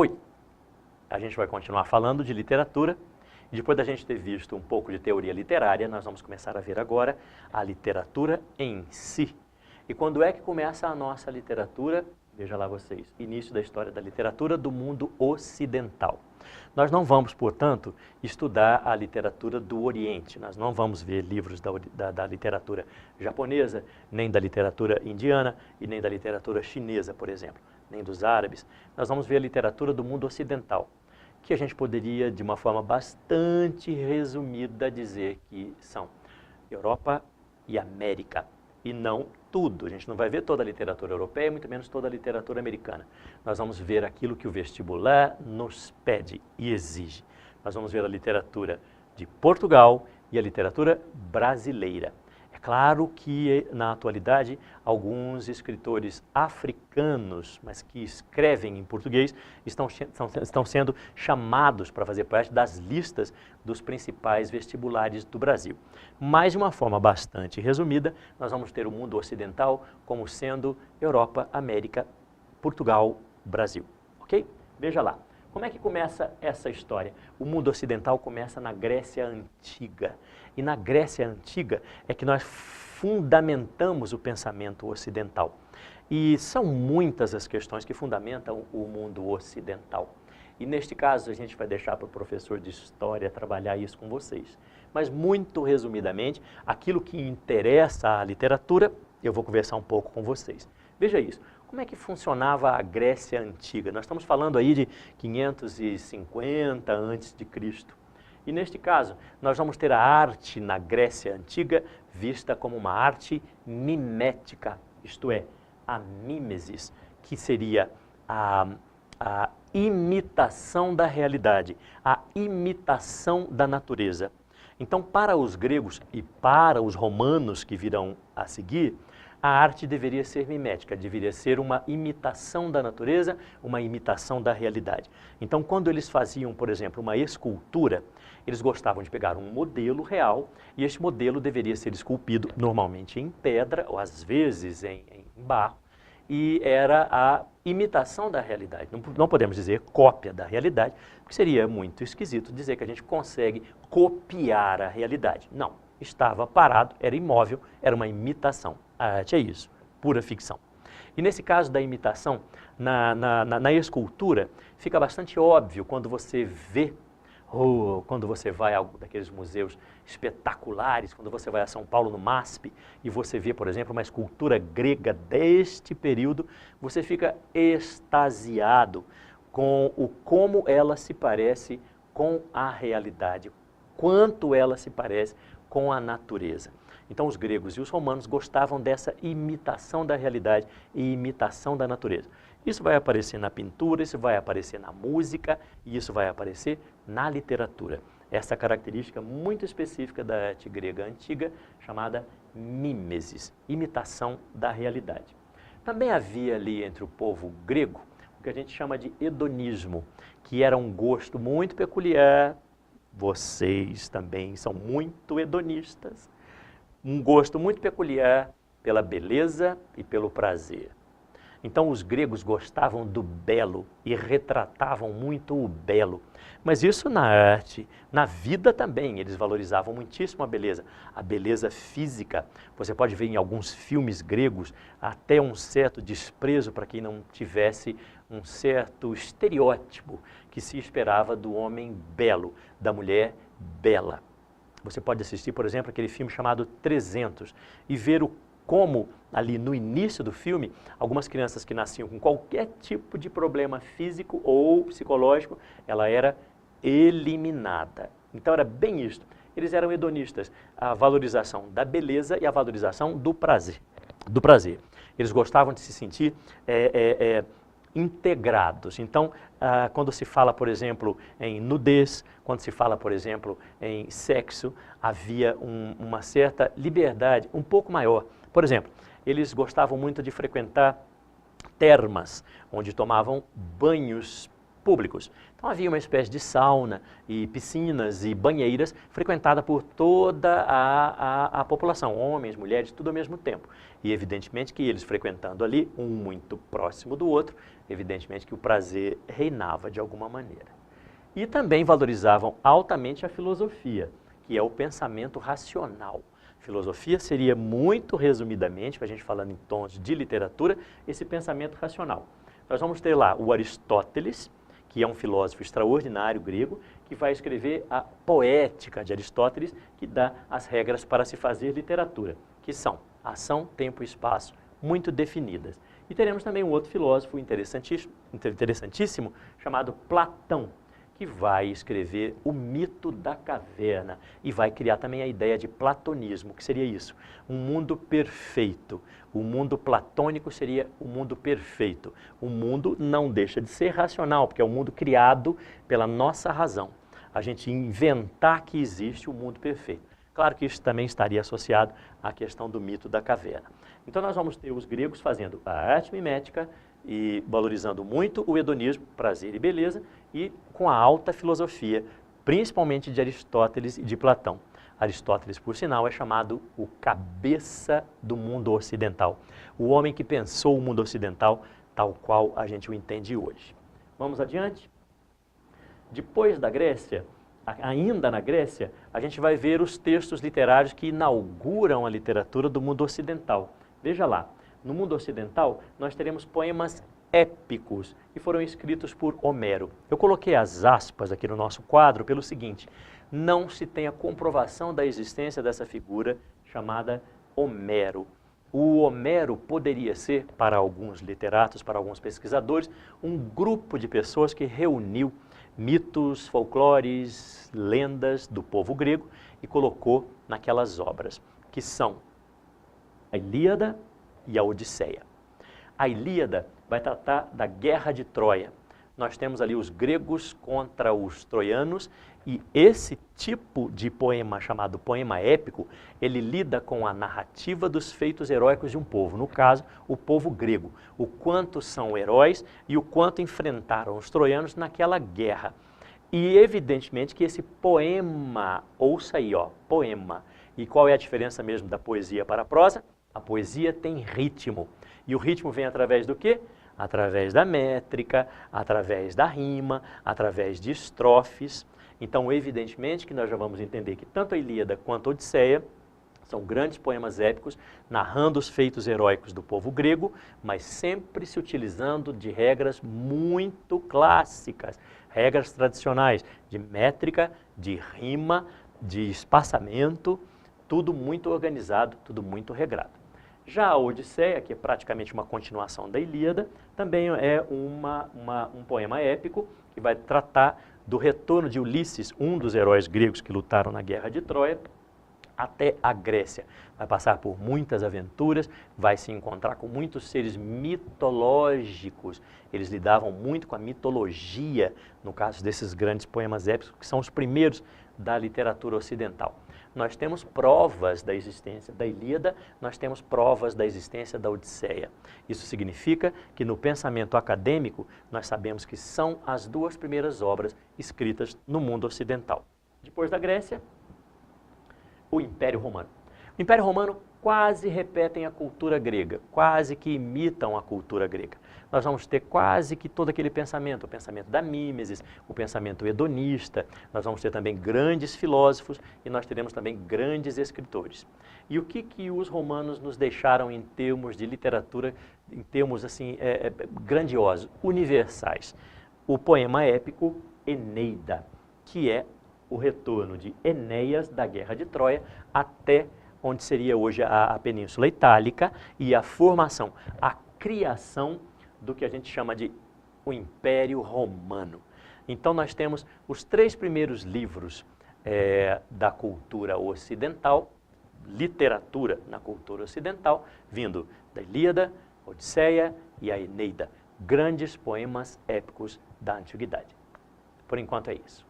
Oi! A gente vai continuar falando de literatura e depois da gente ter visto um pouco de teoria literária, nós vamos começar a ver agora a literatura em si. E quando é que começa a nossa literatura? Veja lá vocês, início da história da literatura do mundo ocidental. Nós não vamos, portanto, estudar a literatura do Oriente, nós não vamos ver livros da literatura japonesa, nem da literatura indiana e nem da literatura chinesa, por exemplo, nem dos árabes. Nós vamos ver a literatura do mundo ocidental, que a gente poderia, de uma forma bastante resumida, dizer que são Europa e América, e não tudo. A gente não vai ver toda a literatura europeia, muito menos toda a literatura americana. Nós vamos ver aquilo que o vestibular nos pede e exige. Nós vamos ver a literatura de Portugal e a literatura brasileira. É claro que, na atualidade, alguns escritores africanos, mas que escrevem em português, estão sendo chamados para fazer parte das listas dos principais vestibulares do Brasil. Mas, de uma forma bastante resumida, nós vamos ter o mundo ocidental como sendo Europa, América, Portugal, Brasil. Ok? Veja lá. Como é que começa essa história? O mundo ocidental começa na Grécia Antiga. E na Grécia Antiga é que nós fundamentamos o pensamento ocidental. E são muitas as questões que fundamentam o mundo ocidental. E neste caso a gente vai deixar para o professor de História trabalhar isso com vocês. Mas muito resumidamente, aquilo que interessa à literatura, eu vou conversar um pouco com vocês. Veja isso. Como é que funcionava a Grécia Antiga? Nós estamos falando aí de 550 a.C. E neste caso, nós vamos ter a arte na Grécia Antiga vista como uma arte mimética, isto é, a mimesis, que seria a imitação da realidade, a imitação da natureza. Então, para os gregos e para os romanos que virão a seguir, a arte deveria ser mimética, deveria ser uma imitação da natureza, uma imitação da realidade. Então, quando eles faziam, por exemplo, uma escultura, eles gostavam de pegar um modelo real e este modelo deveria ser esculpido normalmente em pedra, ou às vezes em barro, e era a imitação da realidade. Não podemos dizer cópia da realidade, porque seria muito esquisito dizer que a gente consegue copiar a realidade. Não, estava parado, era imóvel, era uma imitação. A arte é isso, pura ficção. E nesse caso da imitação, na escultura, fica bastante óbvio quando você vê, ou quando você vai a algum daqueles museus espetaculares, quando você vai a São Paulo no MASP, e você vê, por exemplo, uma escultura grega deste período, você fica extasiado com como ela se parece com a realidade, quanto ela se parece com a natureza. Então, os gregos e os romanos gostavam dessa imitação da realidade e imitação da natureza. Isso vai aparecer na pintura, isso vai aparecer na música e isso vai aparecer na literatura. Essa característica muito específica da arte grega antiga, chamada mimesis, imitação da realidade. Também havia ali entre o povo grego o que a gente chama de hedonismo, que era um gosto muito peculiar. Vocês também são muito hedonistas. Um gosto muito peculiar pela beleza e pelo prazer. Então os gregos gostavam do belo e retratavam muito o belo. Mas isso na arte, na vida também, eles valorizavam muitíssimo a beleza física. Você pode ver em alguns filmes gregos até um certo desprezo para quem não tivesse um certo estereótipo que se esperava do homem belo, da mulher bela. Você pode assistir, por exemplo, aquele filme chamado 300 e ver como, ali no início do filme, algumas crianças que nasciam com qualquer tipo de problema físico ou psicológico, ela era eliminada. Então era bem isto. Eles eram hedonistas, a valorização da beleza e a valorização do prazer. Eles gostavam de se sentir integrados. Então, quando se fala, por exemplo, em nudez, quando se fala, por exemplo, em sexo, havia uma certa liberdade um pouco maior. Por exemplo, eles gostavam muito de frequentar termas, onde tomavam banhos públicos. Então havia uma espécie de sauna e piscinas e banheiras frequentada por toda a população, homens, mulheres, tudo ao mesmo tempo. E evidentemente que eles frequentando ali, um muito próximo do outro, evidentemente que o prazer reinava de alguma maneira. E também valorizavam altamente a filosofia, que é o pensamento racional. Filosofia seria, muito resumidamente, para a gente falando em tons de literatura, esse pensamento racional. Nós vamos ter lá o Aristóteles, que é um filósofo extraordinário grego, que vai escrever a Poética de Aristóteles, que dá as regras para se fazer literatura, que são ação, tempo e espaço, muito definidas. E teremos também um outro filósofo interessantíssimo chamado Platão, que vai escrever o mito da caverna e vai criar também a ideia de platonismo, que seria isso, um mundo perfeito. O mundo platônico seria o mundo perfeito. O mundo não deixa de ser racional, porque é um mundo criado pela nossa razão. A gente inventar que existe um mundo perfeito. Claro que isso também estaria associado à questão do mito da caverna. Então nós vamos ter os gregos fazendo a arte mimética e valorizando muito o hedonismo, prazer e beleza, e com a alta filosofia, principalmente de Aristóteles e de Platão. Aristóteles, por sinal, é chamado o cabeça do mundo ocidental, o homem que pensou o mundo ocidental tal qual a gente o entende hoje. Vamos adiante? Depois da Grécia, ainda na Grécia, a gente vai ver os textos literários que inauguram a literatura do mundo ocidental. Veja lá, no mundo ocidental nós teremos poemas épicos que foram escritos por Homero. Eu coloquei as aspas aqui no nosso quadro pelo seguinte: não se tem a comprovação da existência dessa figura chamada Homero. O Homero poderia ser, para alguns literatos, para alguns pesquisadores, um grupo de pessoas que reuniu mitos, folclores, lendas do povo grego e colocou naquelas obras, que são a Ilíada e a Odisseia. A Ilíada vai tratar da Guerra de Troia. Nós temos ali os gregos contra os troianos e esse tipo de poema, chamado poema épico, ele lida com a narrativa dos feitos heróicos de um povo, no caso, o povo grego, o quanto são heróis e o quanto enfrentaram os troianos naquela guerra. E evidentemente que esse poema, ouça aí, ó, poema. E qual é a diferença mesmo da poesia para a prosa? A poesia tem ritmo. E o ritmo vem através do quê? Através da métrica, através da rima, através de estrofes. Então, evidentemente que nós já vamos entender que tanto a Ilíada quanto a Odisseia são grandes poemas épicos, narrando os feitos heróicos do povo grego, mas sempre se utilizando de regras muito clássicas, regras tradicionais de métrica, de rima, de espaçamento, tudo muito organizado, tudo muito regrado. Já a Odisseia, que é praticamente uma continuação da Ilíada, também é um poema épico que vai tratar do retorno de Ulisses, um dos heróis gregos que lutaram na Guerra de Troia, até a Grécia. Vai passar por muitas aventuras, vai se encontrar com muitos seres mitológicos. Eles lidavam muito com a mitologia, no caso desses grandes poemas épicos, que são os primeiros da literatura ocidental. Nós temos provas da existência da Ilíada, nós temos provas da existência da Odisseia. Isso significa que no pensamento acadêmico, nós sabemos que são as duas primeiras obras escritas no mundo ocidental. Depois da Grécia, o Império Romano. O Império Romano quase repetem a cultura grega, quase que imitam a cultura grega. Nós vamos ter quase que todo aquele pensamento, o pensamento da mímesis, o pensamento hedonista, nós vamos ter também grandes filósofos e nós teremos também grandes escritores. E o que os romanos nos deixaram em termos de literatura, em termos assim, grandiosos, universais? O poema épico Eneida, que é o retorno de Enéas da Guerra de Troia até onde seria hoje a Península Itálica e a formação, a criação do que a gente chama de o Império Romano. Então nós temos os três primeiros livros da cultura ocidental, literatura na cultura ocidental, vindo da Ilíada, Odisseia e a Eneida, grandes poemas épicos da Antiguidade. Por enquanto é isso.